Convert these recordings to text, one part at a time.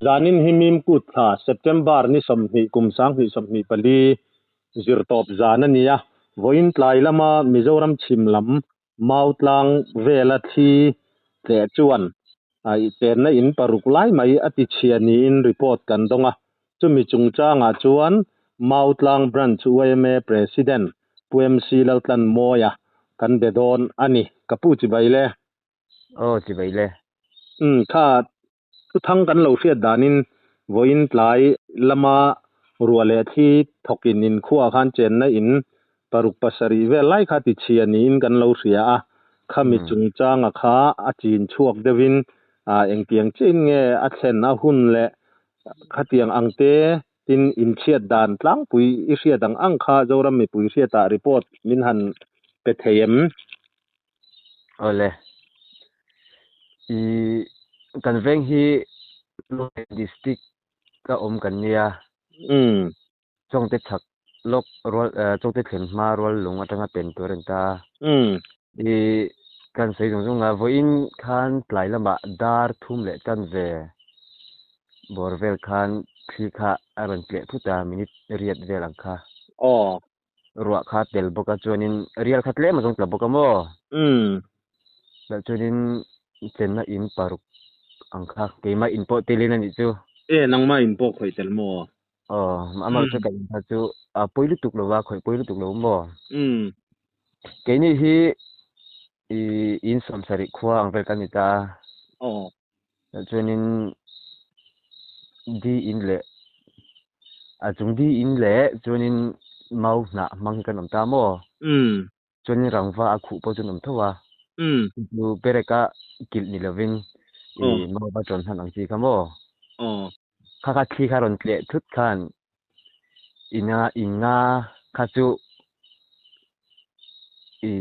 zanin himim kut tha September ni somni kumsang hi somni pali zirtop zana niya voin tlai lama Mizoram chimlam mautlang vela thi te chuan ai ten na in paruklai mai ati chiani in report kan donga chumi chungchanga chuan mautlang branch UMA president PMC laltan moya kan bedon ani kapu chi baile chi baile kha tu thang kan lo hriat danin voin tlai lama ruale thi thokin in khuwa khan chen na in paruk pasari ve lai kha ti chiani in kan lo hria a khami chungchanga kha a chin chuak devin a engpiang chin nge a thlen a hun le khatiang angte tin in chiat dan tlang pui i hriat ang ang kha zoram mi pui hriata report min han pe theyem ole i kan veng hi district ka kan nia chongte thak lok rol chongte thlen ma rol lunga tanga pen torenta i kan sei jong nga voin khan tlai lama dar thum le chan ve borvel khan khi kha aron ple phuta minute riat velang kha ruwa kha tel boka chuanin rial khat le ma jong tla boka mo la chuanin chenna in paruk angkha keima in po telina ni chu nangma in po khoi tel mo ama chu kan ha chu a poilu tuk lo wa khoi poilu tuk lo mo keini hi i in som sari khwa ang vel kanita la chuanin di in le a chung di in le chuanin mau na mang kan am ta mo chuanin rangwa a khu po chun am thowa lu pereka kil ni lovin i mo ba chon han ang chi kamo kha thi kharon tle thut khan inga kha chu i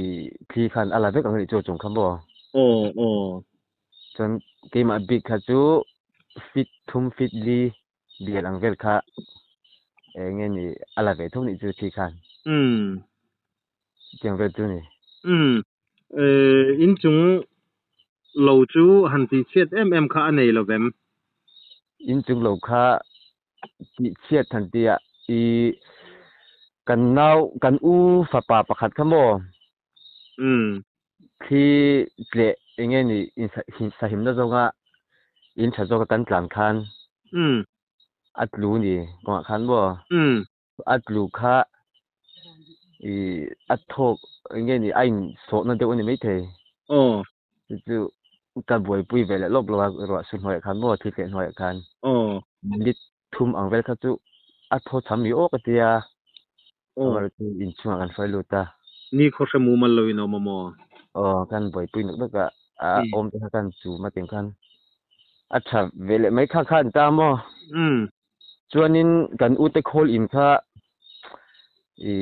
thi khan ala be kang ni chu chung kamo chon keima big kha chu fit thum fit li bialang vel kha nge ni ala ve thum ni chu thi khan chang ve chu ni in chung lo chu han ti chet kha anei lo vem in chung lo kha ti chet than tia i kan nau kan u fa pa pakhat khamo khi tle nge ni in sa him na zonga in tha zo kan tlan khan atlu ni ko khan bo atlu kha i athok nge ni ain so na de oni mai the chu ka boi pui vele lop lo ro sun hoi khan bo thi ken hoi khan lit thum ang vel kha chu atho tham mi o ka tia mar chu in chuma kan fai lu ta ni kho se mu mal lo ino mo kan boi pui nuk ka om te kan chu ma teng khan acha vele mai kha khan ta mo chuanin kan u te khol in kha i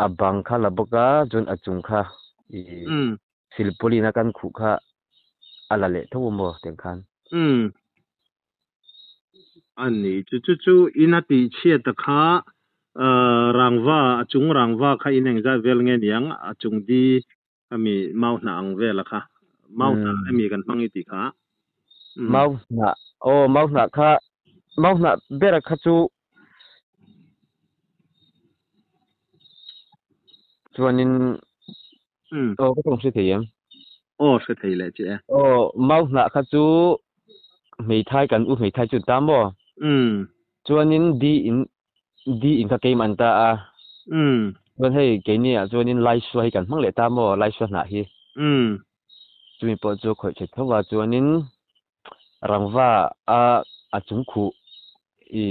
abang kha la boka jun achung kha i silpoli na kan khu kha ala le tho mo teng khan ani chu inati chia ta kha rangwa achung rangwa kha ineng za vel nge niang achung di ami mau na ang vela kha mau na ami kan mangi ti kha mau na kha mau na bera kha chu chuanin ko tong se theyam se thei le che mau na kha chu mei thai kan u mei thai chu ta mo chuanin di in kha ke man ta a wan hei ke ni a chuanin lai swai kan mang le ta mo lai swa na hi chumi po chu khoi che thowa chuanin rangwa a chung khu i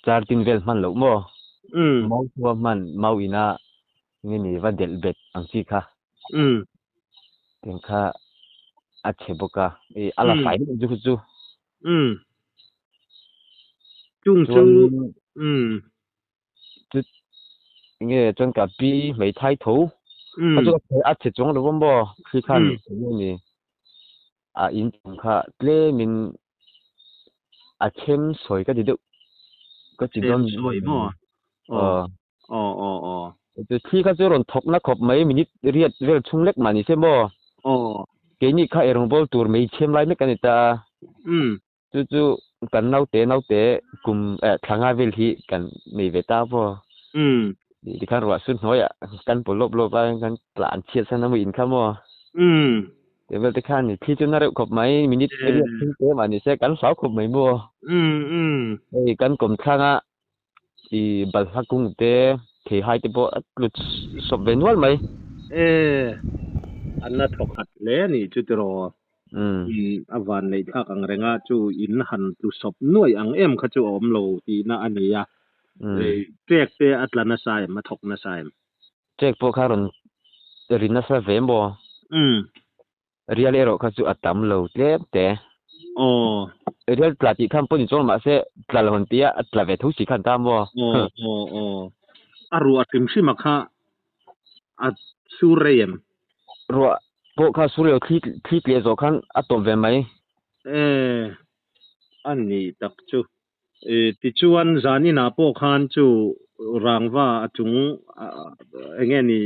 char tin vel man lo mo mau thua man mau ina nge ni va del bet ang chi kha teng kha a cheboka e ala fai ju chu chung chu chu nge chon ka pi mei thai tho a chu a che chong lo bo khi khan ni a in kha tle min a chem soi ka di du ko chi don soi mo chu thi kha chu ron thok na khop mai minute riat vel chung lek mani se mo ke ni kha erong bol tur mei chem lai me kan ta chú cần nấu tế cùng thằng ai về thì cần mì về tao po thì khăn rồi xuân nói à cần bộ lốp ba cần lạn chiết sang nó mình khăm po thì về khăn thì chú nó được cột máy minute cái tế mà thì sẽ cần 6 cột máy mua thì cần cùng thằng á thì bà phát cung tế thì hai tế bộ lụt sập về nuốt mày anh nó thuộc hạt lẽ này chú tro avan này thắc ang renga chú in han tu sop nuôi ang em khá chú om lo thì na anh ấy trek te atlana sai mà thọc na sai trek po karon rin na sa ve mo real ero khá chú atam lo te real plati kham po ni chong ma se tlal hon tia atla ve thu si khan ta mo aru atim si makha at surem ro po kha suryo khi le zo khan atom ve mai ani tak chu ti chuan zani na po khan chu rangwa achung enge ni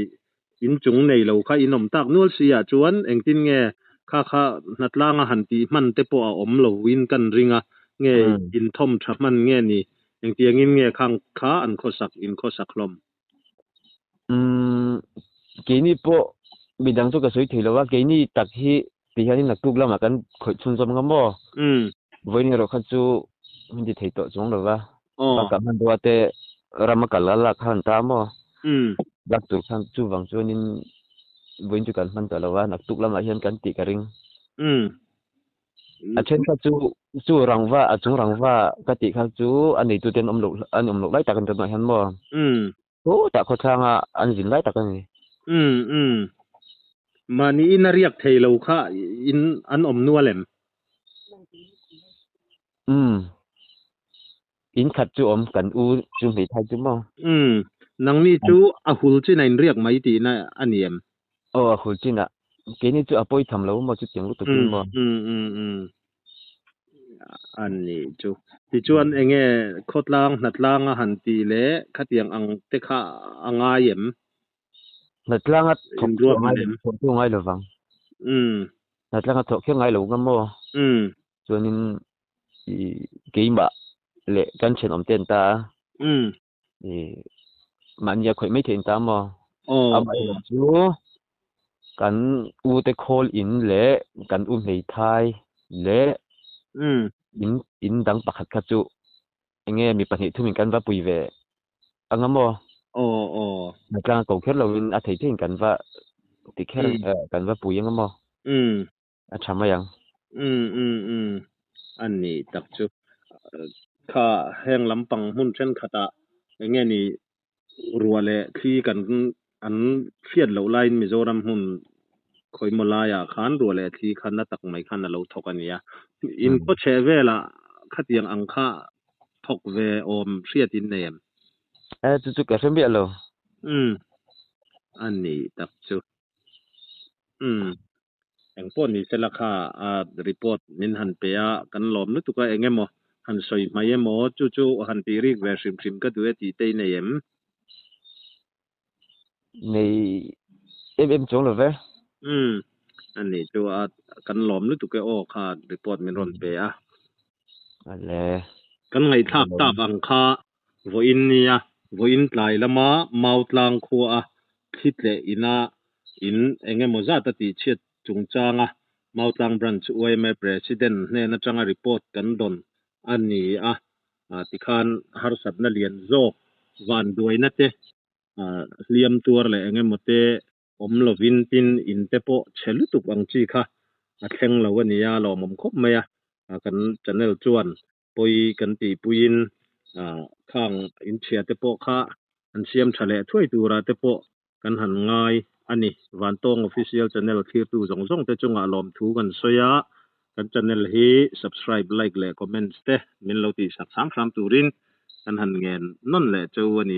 in chung nei lo kha inom tak nul sia chuan engtin nge kha natlanga hanti man te po a om lo win kan ringa nge in thom thaman nge ni engtiang in nge khang kha an khosak in khosak lom kini po bidang chu ka soi thilo wa kini tak hi ti hani nak tuk lama kan khoi chun zom nga mo voini ro kha chu hindi thei to chong lo wa pa ka man do te ramakala la khan ta mo lak tu khan chu wang chu nin voin chu kan man ta lo wa nak tuk lama hian kan ti ka ring a chen ka chu rangwa a chung rangwa ka ti kha chu ani tu ten om lo lai ta kan ta han mo ta kho thanga an jin lai ta kan ni mani in riak thei lo kha in an om nualem in khat chu om kan u chu hei thai chu mo nang ni chu a hul chi nain riak mai ti na aniem a hul chi na ke ni chu apoi tham lo mo chu tiang lu tu mo ani chu ti chuan enge khotlang natlang a han ti le khatiang ang te kha anga yem natlang a thok chu ngai lo wang natlang a thok ngai lo ngam mo chuanin ke ma le kan chen om ten ta man ya khoi mai thein ta mo amai chu kan u te khol in le kan u nei thai le in dang pakhat kha chu enge mi pahnih thumin kan va pui ve angamo natlang ko kher lo in a thei thein kan va ti kher kan va pui angamo a chama yang ani tak chu kha heng lampang hun chen khata enge ni ruale thi kan an fiat lo line mizoram hun khoi molaya khan ruale thi khan na tak mai khan lo thokania in ko chevela khatiang angkha thok ve om riat in nem chu ka sem bi lo ani tak chu eng pon ni selakha a report min han pe a kan lom nu tu ka engemo han soi mai emo chu han ti rik ve sim ka du ti te nei em nei em chong lo ve ani chu a kan lom nu tu ka o kha report min ron pe a ale kan ngai thak tak ang kha vo in nia vo in tlai lama mautlang khu a thit le ina in engemo za ta ti chet chung changa mautlang branch OMA president ne na changa report kan don ani a tikhan har sat na lian zo van duai na te liam tur le engemo te om lovin tin in te po chelu tuk ang chi kha a thleng lo ania lo mom khop maya kan channel chuan poi kan ti puin khang in thia te po kha an siam thale thui tura te po kan han ngai ani van tong official channel thir tu zong zong te chunga lom thu kan soya kan channel hi subscribe like le comments te min lo ti sak sam turin kan han ngen non le chu ani